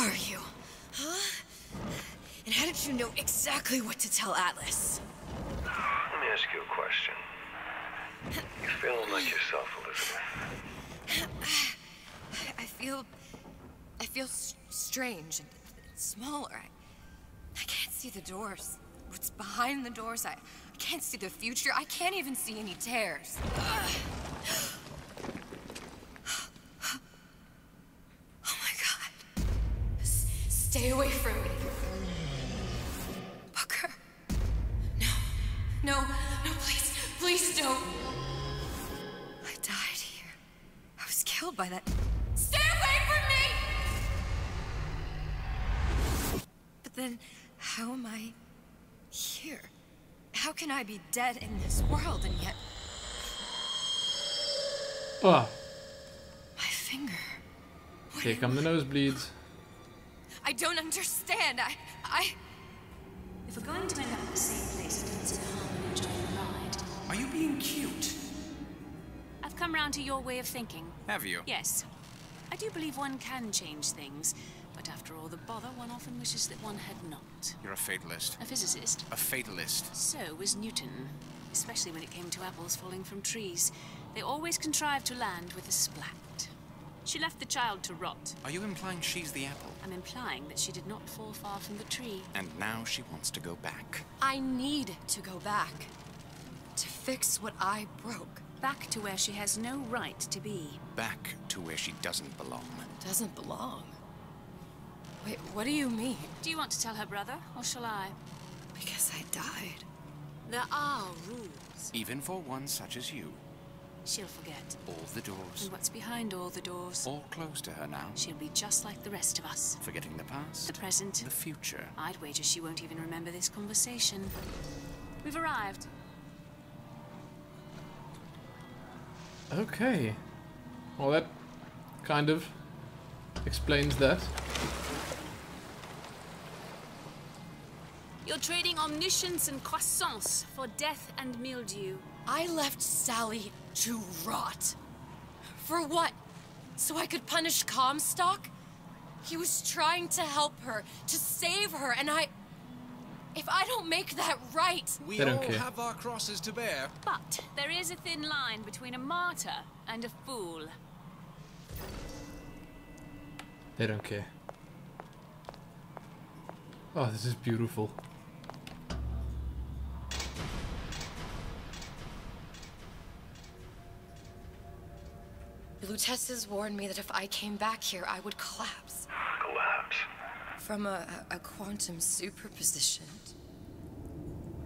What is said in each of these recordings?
are you? Huh? And how did you know exactly what to tell Atlas? Let me ask you a question. You feeling like yourself, Elizabeth? I feel strange and smaller. I can't see the doors. What's behind the doors? I can't see the future. I can't even see any tears. Oh my God. Stay away from me. Booker. No, please don't. I died here. I was killed by that. Stay away from me! But then, how am I here? How can I be dead in this world and yet... Oh. My finger. Here come the nosebleeds. I don't understand. If we're going to end up in the same place, I don't see the harm in enjoying the ride. Are you being cute? I've come round to your way of thinking. Have you? Yes. I do believe one can change things, but after all the bother, one often wishes that one had not. You're a fatalist. A physicist. A fatalist. So was Newton, especially when it came to apples falling from trees. They always contrived to land with a splat. She left the child to rot. Are you implying she's the apple? I'm implying that she did not fall far from the tree. And now she wants to go back. I need to go back. To fix what I broke. Back to where she has no right to be. Back to where she doesn't belong. Doesn't belong? Wait, what do you mean? Do you want to tell her brother, or shall I? Because I died. There are rules. Even for one such as you. She'll forget. All the doors. And what's behind all the doors? All closed to her now. She'll be just like the rest of us. Forgetting the past. The present. The future. I'd wager she won't even remember this conversation. We've arrived. Okay. Well, that kind of explains that. You're trading omniscience and croissance for death and mildew. I left Sally to rot. For what? So I could punish Comstock? He was trying to help her, to save her, and if I don't make that right... We all have our crosses to bear. But there is a thin line between a martyr and a fool. They don't care. Oh, this is beautiful. Lutesses warned me that if I came back here, I would collapse. Collapse? From a quantum superposition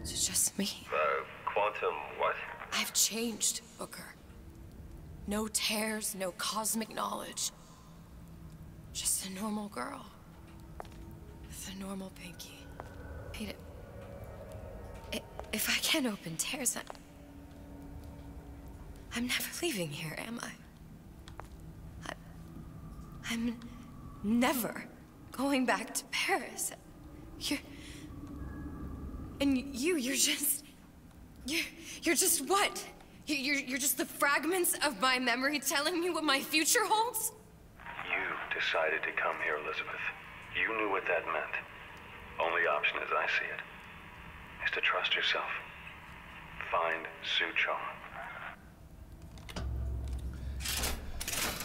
to just me. Quantum what? I've changed, Booker. No tears, no cosmic knowledge. Just a normal girl. With a normal pinky. Wait, if I can't open tears, I'm never leaving here, am I? I'm never going back to Paris. You're just what? You're just the fragments of my memory telling me what my future holds? You decided to come here, Elizabeth. You knew what that meant. Only option, as I see it, is to trust yourself. Find Suchong.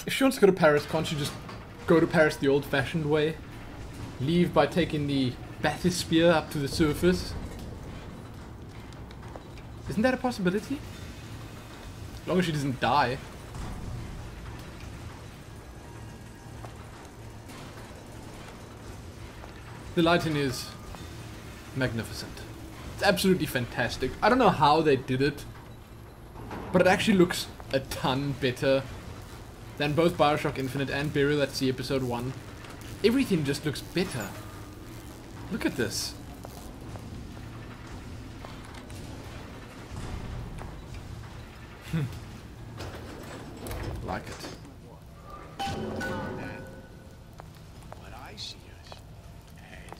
If she wants to go to Paris, can't she just go to Paris the old-fashioned way? Leave by taking the bathysphere up to the surface? Isn't that a possibility? As long as she doesn't die. The lighting is magnificent. It's absolutely fantastic. I don't know how they did it, but it actually looks a ton better than both BioShock Infinite and Burial at Sea Episode 1. Everything just looks better. Look at this. Like it. What I see us as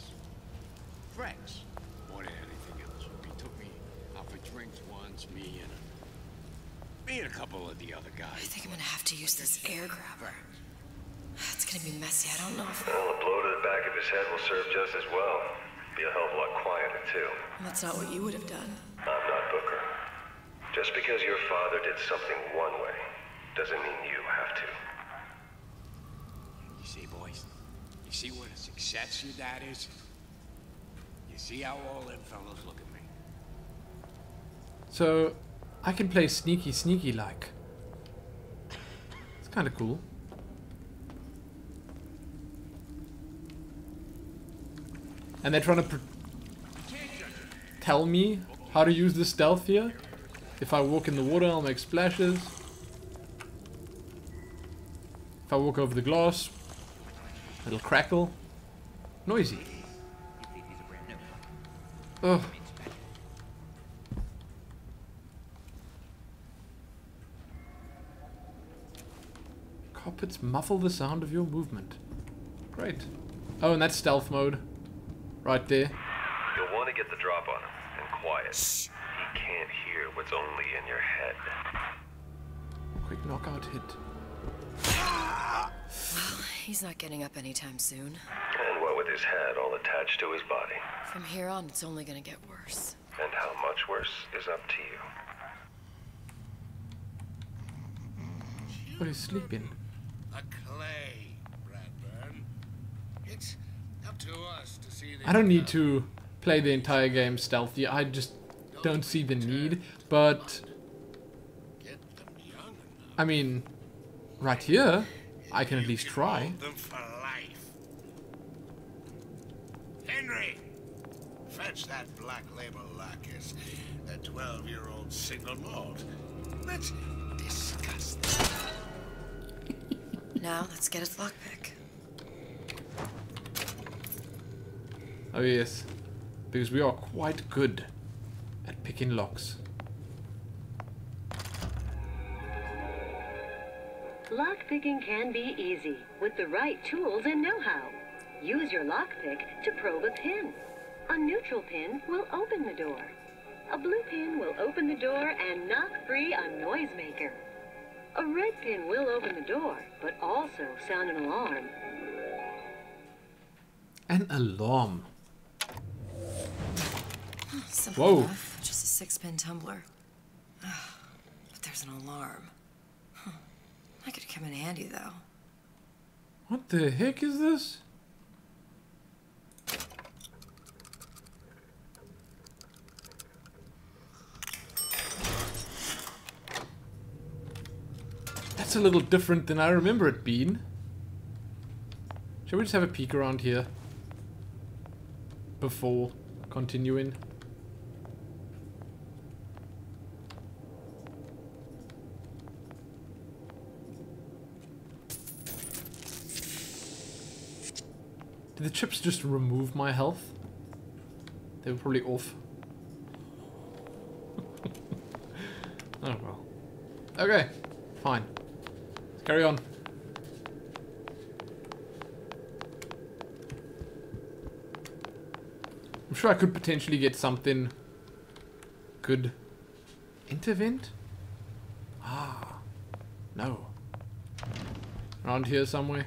friends more than anything else. He took me out for drinks once, me and a couple of the other guys. I think I'm gonna have to use this air grabber. It's gonna be messy. I don't know if... Well, a blow to the back of his head will serve just as well. Be a hell of a lot quieter, too. That's not what you would have done. I'm not Booker. Just because your father did something one way, doesn't mean you have to. You see, boys? You see what a success your dad is? You see how all them fellows look at me? So, I can play sneaky like. It's kind of cool. And they're trying to tell me how to use the stealth here. If I walk in the water, I'll make splashes. If I walk over the glass, it'll crackle. Noisy. Ugh. Carpets muffle the sound of your movement. Great. Oh, and that's stealth mode. Right there. You'll want to get the drop on him, and quiet. He can't hear what's only in your head. Quick knockout hit. Well, he's not getting up anytime soon. And what with his head all attached to his body. From here on, it's only gonna get worse. And how much worse is up to you. Oh, he's sleeping. A clay, Bradburn. It's up to us to see that I don't need to play the entire game stealthy. I just don't see the need. But, get them young enough. I mean, right here, I can at least try. Hold them for life. Henry, fetch that black label Lacus, that 12-year-old single malt. Let's discuss that. Now, let's get its lockpick. Oh yes, because we are quite good at picking locks. Lockpicking can be easy with the right tools and know-how. Use your lockpick to probe a pin. A neutral pin will open the door. A blue pin will open the door and knock free a noisemaker. A red pin will open the door, but also sound an alarm. An alarm. Simple Whoa. enough. Just a 6-pin tumbler. But there's an alarm. That could come in handy, though. What the heck is this? That's a little different than I remember it being. Shall we just have a peek around here before continuing? Did the chips just remove my health? They were probably off. Oh well. Okay, fine. Let's carry on. I'm sure I could potentially get something good. Intervent? Ah, no. Around here somewhere?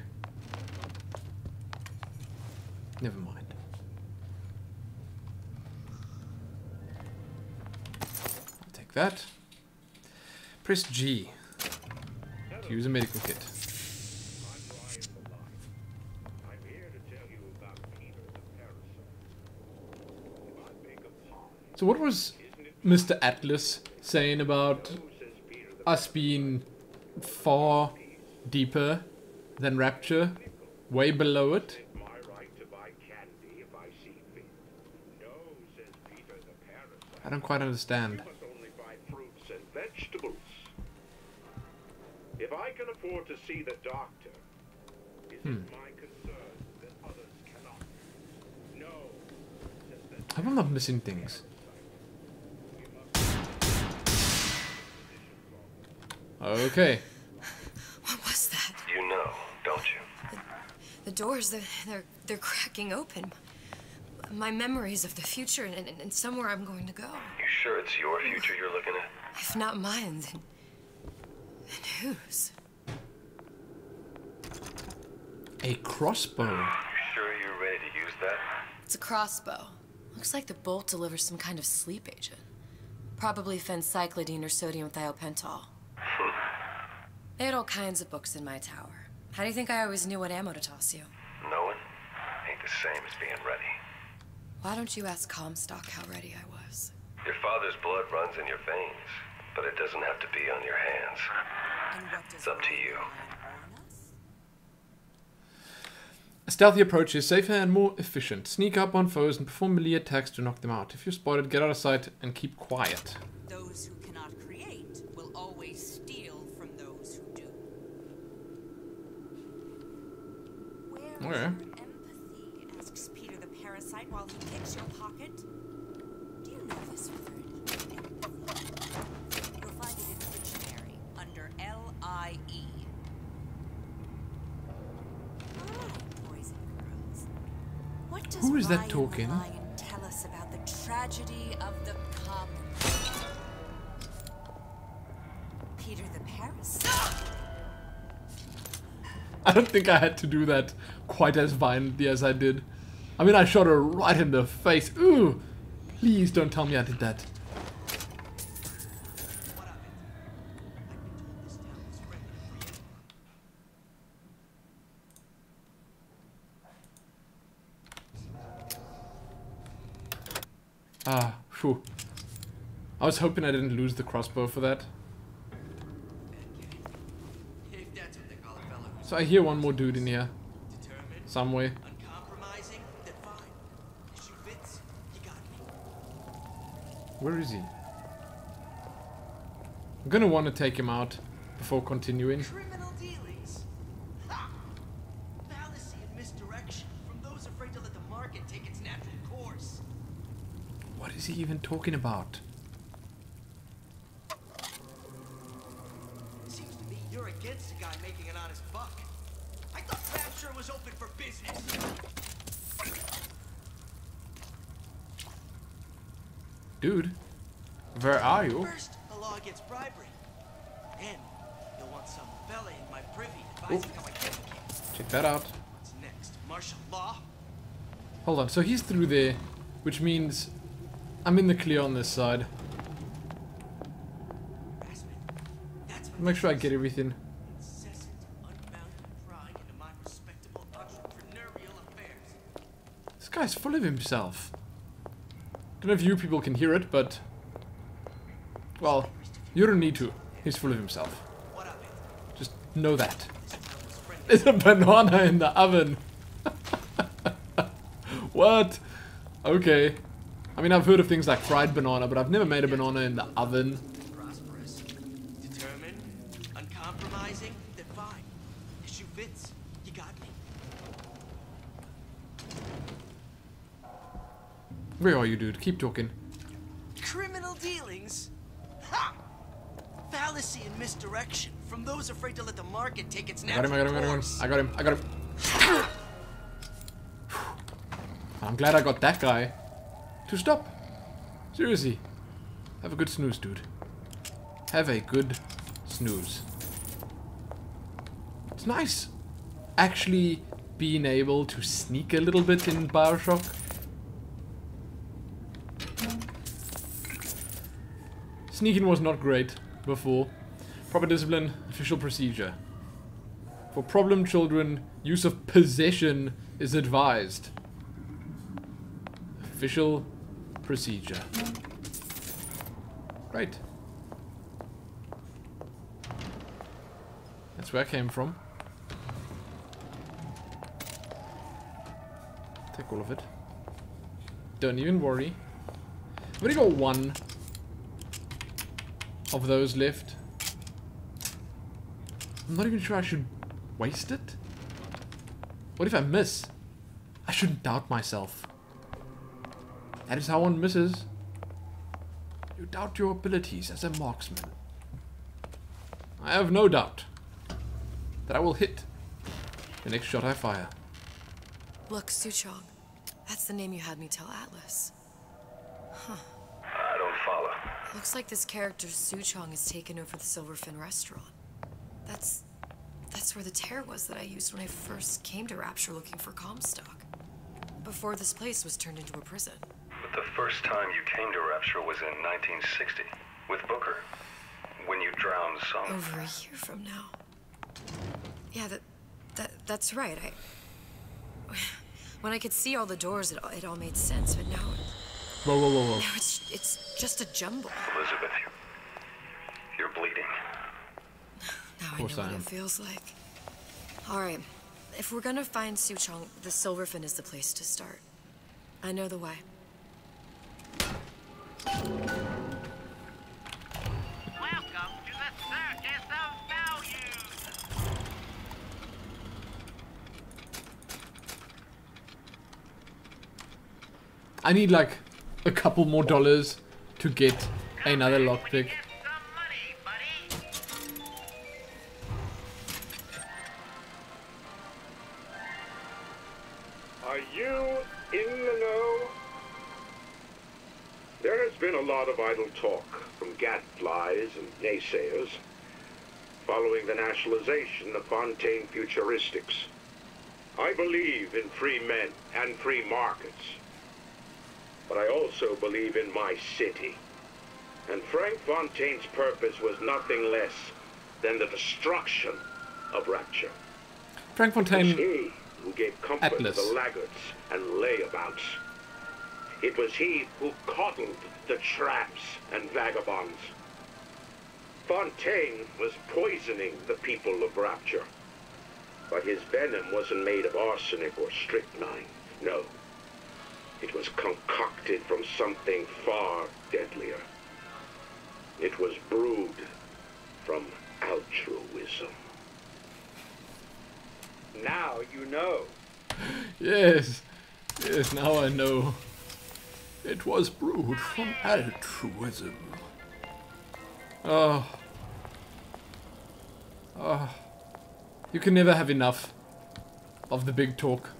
Never mind. I'll take that. Press G to use a medical kit. So what was Mr. Atlas saying about us being far deeper than Rapture? Way below it? I don't quite understand. You must only buy fruits and vegetables. If I can afford to see the doctor, is it my concern that others cannot? No. I hope I'm not missing things. Okay. What was that? You know, don't you? The doors, they're cracking open. My memories of the future and somewhere I'm going to go. You sure it's your future you're looking at? If not mine, then whose? A crossbow. You sure you're ready to use that? It's a crossbow. Looks like the bolt delivers some kind of sleep agent. Probably phencyclidine or sodium thiopental. They had all kinds of books in my tower. How do you think I always knew what ammo to toss you? Knowing ain't the same as being ready. Why don't you ask Comstock how ready I was? Your father's blood runs in your veins, but it doesn't have to be on your hands. It's up to you. A stealthy approach is safer and more efficient. Sneak up on foes and perform melee attacks to knock them out. If you're spotted, get out of sight and keep quiet. Those who cannot create will always steal from those who do. Where is your empathy? Asks Peter the parasite while he picks your pocket. Do you know this word? You'll find it in the dictionary under L-I-E. Who is that talking? Tell us about the tragedy of the common. Peter the parasite. I don't think I had to do that quite as violently as I did. I mean, I shot her right in the face. Ooh! Please don't tell me I did that. Ah, phew. I was hoping I didn't lose the crossbow for that. So I hear one more dude in here. Some way. Where is he? I'm gonna want to take him out before continuing. Criminal dealings. Ha! Fallacy and misdirection from those afraid to let the market take its natural course. What is he even talking about? Seems to me you're against a guy making an honest buck. I thought Rapture was open for business. Dude, where are you? First, the law against bribery. Then, you'll want some fella in my privy advising how I get the case. Check that out. What's next? Martial law? Hold on, so he's through there, which means I'm in the clear on this side. Make sure I get everything. Incessant, unbounded prying into my respectable entrepreneurial affairs. This guy's full of himself. Don't know if you people can hear it, but... well, you don't need to. He's full of himself. Just know that. There's a banana in the oven. What? Okay. I mean, I've heard of things like fried banana, but I've never made a banana in the oven. Prosperous. Determined, uncompromising, then fine. Issue fits. You got me. Where are you, dude? Keep talking. Criminal dealings? Ha! Fallacy and misdirection from those afraid to let the market take its natural course. I got him. I'm glad I got that guy to stop. Seriously. Have a good snooze, dude. Have a good snooze. It's nice actually being able to sneak a little bit in BioShock. Sneaking was not great before. Proper discipline, official procedure. For problem children, use of possession is advised. Official procedure. Right. That's where I came from. Take all of it. Don't even worry. I've only got one of those left. I'm not even sure I should waste it. What if I miss? I shouldn't doubt myself. That is how one misses. You doubt your abilities as a marksman. I have no doubt that I will hit the next shot I fire. Look, Suchong. That's the name you had me tell Atlas. Huh. I don't follow. Looks like this character Suchong has taken over the Silverfin restaurant. That's That's where the tear was that I used when I first came to Rapture looking for Comstock. Before this place was turned into a prison. But the first time you came to Rapture was in 1960, with Booker, when you drowned some. Over a year from now. Yeah, that's right. When I could see all the doors, it all made sense, but now... Whoa. Now it's just a jumble. Elizabeth, you're bleeding. Now I know what it feels like. Alright, if we're gonna find Suchong, the Silverfin is the place to start. I know the way. Welcome to the Circus of Values! I need like a couple more dollars to get another lockpick. Are you in the know? There has been a lot of idle talk from gadflies and naysayers following the nationalization of Fontaine Futuristics. I believe in free men and free markets. But I also believe in my city. And Frank Fontaine's purpose was nothing less than the destruction of Rapture. Frank Fontaine... It was he who gave comfort Atlas. to the laggards and layabouts. It was he who coddled the tramps and vagabonds. Fontaine was poisoning the people of Rapture. But his venom wasn't made of arsenic or strychnine. No. It was concocted from something far deadlier. It was brewed from altruism. Now you know. Yes, now I know. It was brewed from altruism. Oh. You can never have enough of the big talk.